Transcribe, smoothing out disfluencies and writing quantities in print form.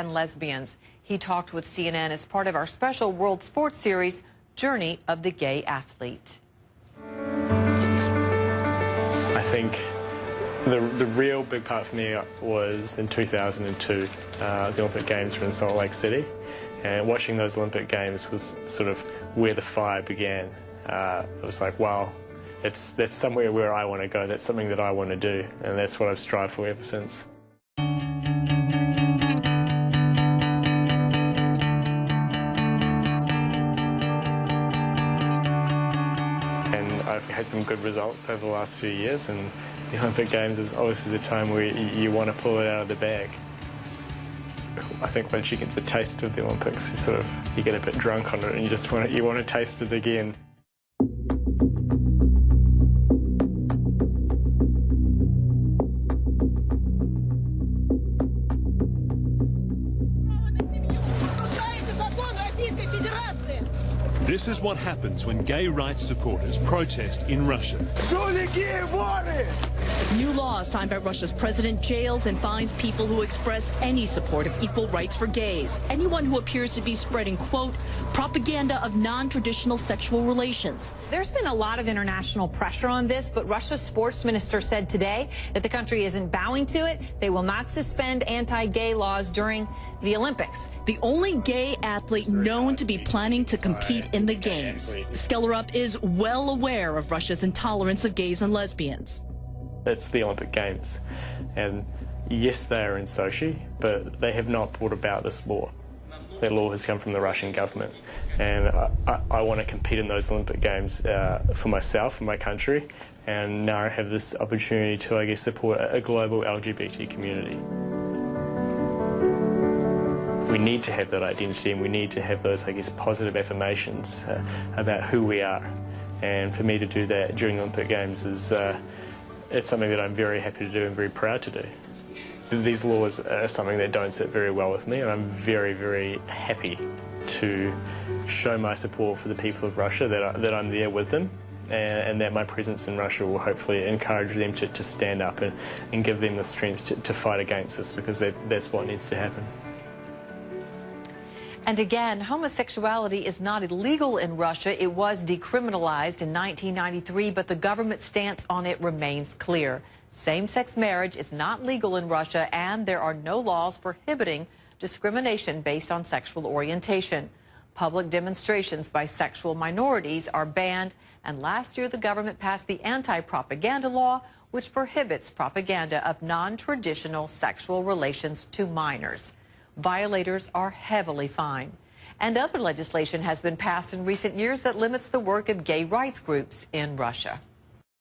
and lesbians. He talked with CNN as part of our special World Sports Series, Journey of the Gay Athlete. I think the real big part for me was in 2002. The Olympic Games were in Salt Lake City, and watching those Olympic Games was sort of where the fire began. It was like, wow, that's somewhere where I want to go. That's something that I want to do, and that's what I've strived for ever since. And I've had some good results over the last few years, and the Olympic Games is obviously the time where you want to pull it out of the bag. I think once you get a taste of the Olympics, you get a bit drunk on it, and you want to taste it again. This is what happens when gay rights supporters protest in Russia. New law signed by Russia's president jails and fines people who express any support of equal rights for gays. Anyone who appears to be spreading, quote, propaganda of non-traditional sexual relations. There's been a lot of international pressure on this, but Russia's sports minister said today that the country isn't bowing to it. They will not suspend anti-gay laws during the Olympics. The only gay athlete known to be planning to compete in the Games. Skjellerup is well aware of Russia's intolerance of gays and lesbians. It's the Olympic Games, and yes, they are in Sochi, but they have not brought about this law. That law has come from the Russian government, and I want to compete in those Olympic Games for myself, for my country, and now I have this opportunity to, I guess, support a global LGBT community. We need to have that identity, and we need to have those, I guess, positive affirmations about who we are. And for me to do that during the Olympic Games is it's something that I'm very happy to do and very proud to do. These laws are something that don't sit very well with me, and I'm very, very happy to show my support for the people of Russia, that I'm there with them, and that my presence in Russia will hopefully encourage them to stand up and give them the strength to fight against this, because that's what needs to happen. And again, homosexuality is not illegal in Russia. It was decriminalized in 1993, but the government stance on it remains clear. Same-sex marriage is not legal in Russia, and there are no laws prohibiting discrimination based on sexual orientation. Public demonstrations by sexual minorities are banned, and last year the government passed the anti-propaganda law, which prohibits propaganda of non-traditional sexual relations to minors. Violators are heavily fined. And other legislation has been passed in recent years that limits the work of gay rights groups in Russia.